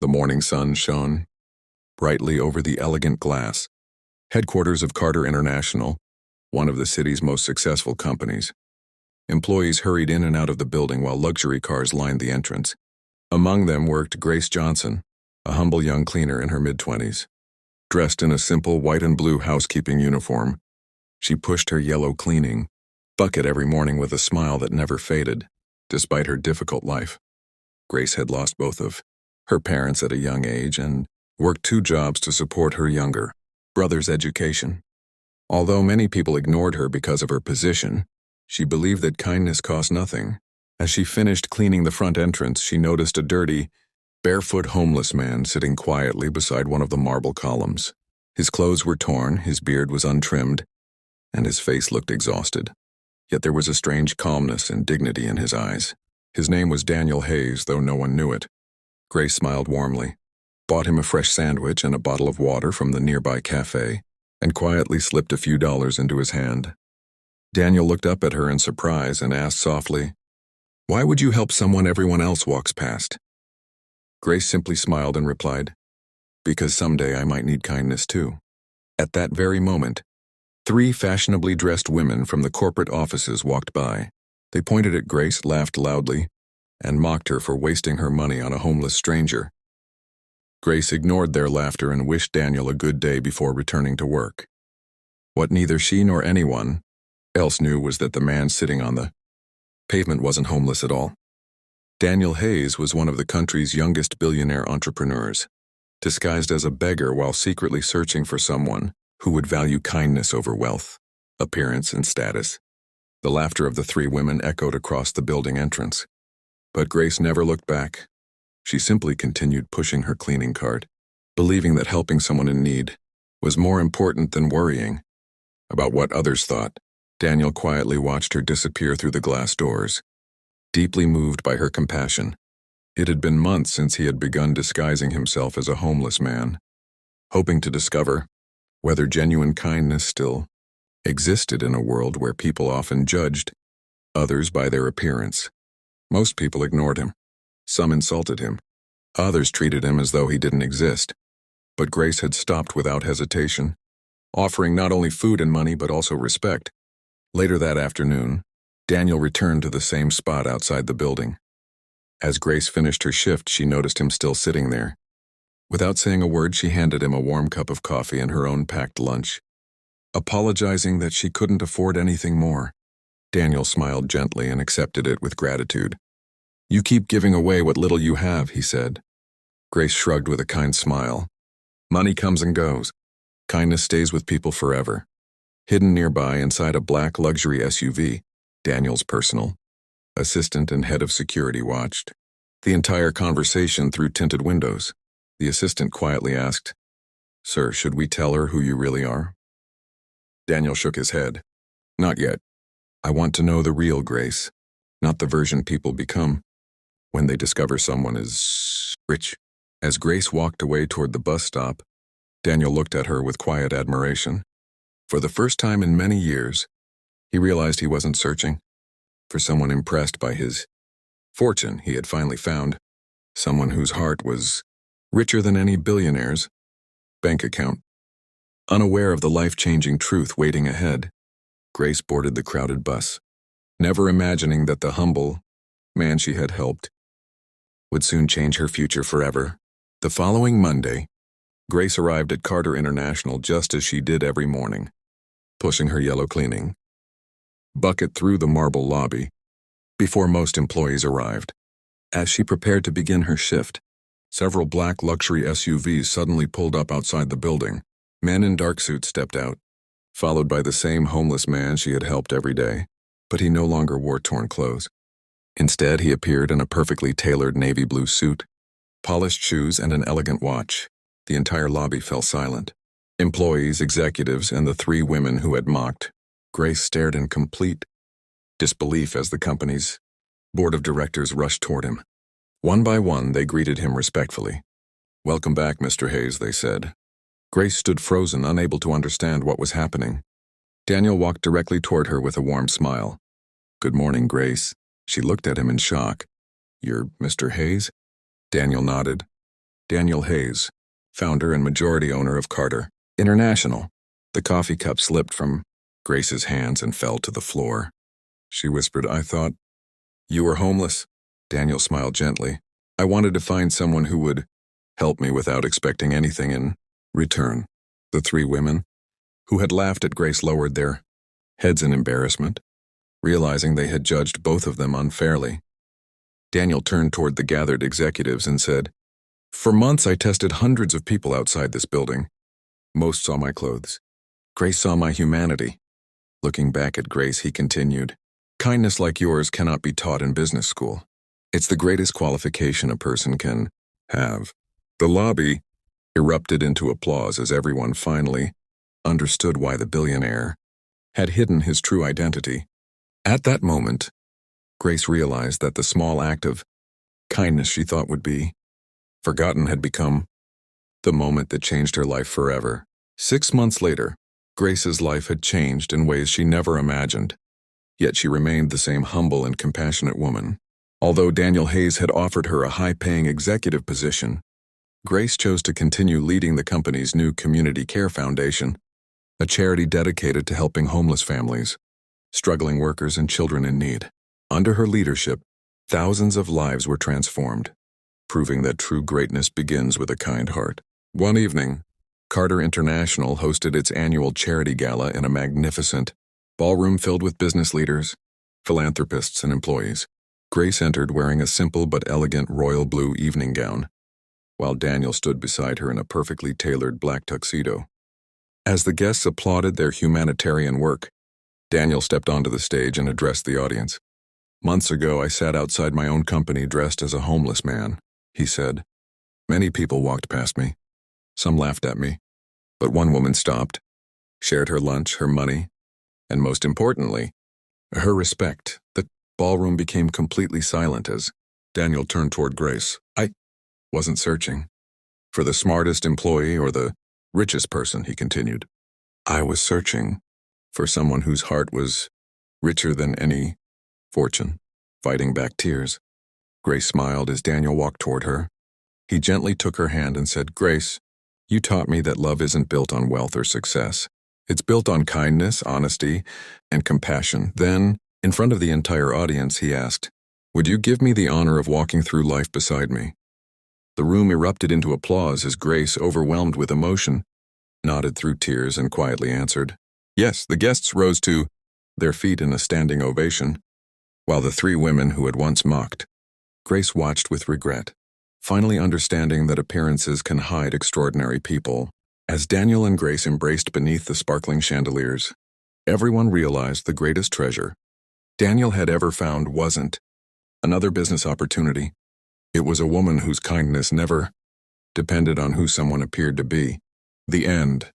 The morning sun shone brightly over the elegant glass, headquarters of Carter International, one of the city's most successful companies. Employees hurried in and out of the building while luxury cars lined the entrance. Among them worked Grace Johnson, a humble young cleaner in her mid-20s. Dressed in a simple white and blue housekeeping uniform, she pushed her yellow cleaning bucket every morning with a smile that never faded, despite her difficult life. Grace had lost both of her parents at a young age and worked 2 jobs to support her younger brother's education. Although many people ignored her because of her position, she believed that kindness cost nothing. As she finished cleaning the front entrance, she noticed a dirty, barefoot homeless man sitting quietly beside one of the marble columns. His clothes were torn, his beard was untrimmed, and his face looked exhausted. Yet there was a strange calmness and dignity in his eyes. His name was Daniel Hayes, though no one knew it. Grace smiled warmly, bought him a fresh sandwich and a bottle of water from the nearby cafe, and quietly slipped a few dollars into his hand. Daniel looked up at her in surprise and asked softly, "Why would you help someone everyone else walks past?" Grace simply smiled and replied, "Because someday I might need kindness too." At that very moment, 3 fashionably dressed women from the corporate offices walked by. They pointed at Grace, laughed loudly, and mocked her for wasting her money on a homeless stranger. Grace ignored their laughter and wished Daniel a good day before returning to work. What neither she nor anyone else knew was that the man sitting on the pavement wasn't homeless at all. Daniel Hayes was one of the country's youngest billionaire entrepreneurs, disguised as a beggar while secretly searching for someone who would value kindness over wealth, appearance, and status. The laughter of the 3 women echoed across the building entrance. But Grace never looked back. She simply continued pushing her cleaning cart, believing that helping someone in need was more important than worrying about what others thought. Daniel quietly watched her disappear through the glass doors, deeply moved by her compassion. It had been months since he had begun disguising himself as a homeless man, hoping to discover whether genuine kindness still existed in a world where people often judged others by their appearance. Most people ignored him. Some insulted him. Others treated him as though he didn't exist. But Grace had stopped without hesitation, offering not only food and money but also respect. Later that afternoon, Daniel returned to the same spot outside the building. As Grace finished her shift, she noticed him still sitting there. Without saying a word, she handed him a warm cup of coffee and her own packed lunch, apologizing that she couldn't afford anything more. Daniel smiled gently and accepted it with gratitude. "You keep giving away what little you have," he said. Grace shrugged with a kind smile. "Money comes and goes. Kindness stays with people forever." Hidden nearby inside a black luxury SUV, Daniel's personal assistant and head of security watched the entire conversation through tinted windows. The assistant quietly asked, "Sir, should we tell her who you really are?" Daniel shook his head. "Not yet. I want to know the real Grace, not the version people become when they discover someone is rich." As Grace walked away toward the bus stop, Daniel looked at her with quiet admiration. For the first time in many years, he realized he wasn't searching for someone impressed by his fortune. He had finally found someone whose heart was richer than any billionaire's bank account. Unaware of the life-changing truth waiting ahead, Grace boarded the crowded bus, never imagining that the humble man she had helped would soon change her future forever. The following Monday, Grace arrived at Carter International just as she did every morning, pushing her yellow cleaning bucket through the marble lobby before most employees arrived. As she prepared to begin her shift, several black luxury SUVs suddenly pulled up outside the building. Men in dark suits stepped out, followed by the same homeless man she had helped every day, but he no longer wore torn clothes. Instead, he appeared in a perfectly tailored navy blue suit, polished shoes, and an elegant watch. The entire lobby fell silent. Employees, executives, and the 3 women who had mocked Grace stared in complete disbelief as the company's board of directors rushed toward him. One by one, they greeted him respectfully. "Welcome back, Mr. Hayes," they said. Grace stood frozen, unable to understand what was happening. Daniel walked directly toward her with a warm smile. "Good morning, Grace." She looked at him in shock. "You're Mr. Hayes?" Daniel nodded. Daniel Hayes, founder and majority owner of Carter International. The coffee cup slipped from Grace's hands and fell to the floor. She whispered, "I thought you were homeless." Daniel smiled gently. "I wanted to find someone who would help me without expecting anything in return." The three women, who had laughed at Grace, lowered their heads in embarrassment, realizing they had judged both of them unfairly. Daniel turned toward the gathered executives and said, "For months I tested hundreds of people outside this building. Most saw my clothes. Grace saw my humanity." Looking back at Grace, he continued, "Kindness like yours cannot be taught in business school. It's the greatest qualification a person can have." The lobby erupted into applause as everyone finally understood why the billionaire had hidden his true identity. At that moment, Grace realized that the small act of kindness she thought would be forgotten had become the moment that changed her life forever. 6 months later, Grace's life had changed in ways she never imagined, yet she remained the same humble and compassionate woman. Although Daniel Hayes had offered her a high-paying executive position, Grace chose to continue leading the company's new Community Care Foundation, a charity dedicated to helping homeless families, struggling workers, and children in need. Under her leadership, thousands of lives were transformed, proving that true greatness begins with a kind heart. One evening, Carter International hosted its annual charity gala in a magnificent ballroom filled with business leaders, philanthropists, and employees. Grace entered wearing a simple but elegant royal blue evening gown, while Daniel stood beside her in a perfectly tailored black tuxedo. As the guests applauded their humanitarian work, Daniel stepped onto the stage and addressed the audience. "Months ago, I sat outside my own company dressed as a homeless man," he said. "Many people walked past me. Some laughed at me, but one woman stopped, shared her lunch, her money, and most importantly, her respect." The ballroom became completely silent as Daniel turned toward Grace. "I wasn't searching for the smartest employee or the richest person," he continued. "I was searching for someone whose heart was richer than any fortune." Fighting back tears, Grace smiled as Daniel walked toward her. He gently took her hand and said, "Grace, you taught me that love isn't built on wealth or success. It's built on kindness, honesty, and compassion." Then, in front of the entire audience, he asked, "Would you give me the honor of walking through life beside me?" The room erupted into applause as Grace, overwhelmed with emotion, nodded through tears and quietly answered, "Yes." The guests rose to their feet in a standing ovation, while the three women who had once mocked Grace watched with regret, finally understanding that appearances can hide extraordinary people. As Daniel and Grace embraced beneath the sparkling chandeliers, everyone realized the greatest treasure Daniel had ever found wasn't another business opportunity. It was a woman whose kindness never depended on who someone appeared to be. The end.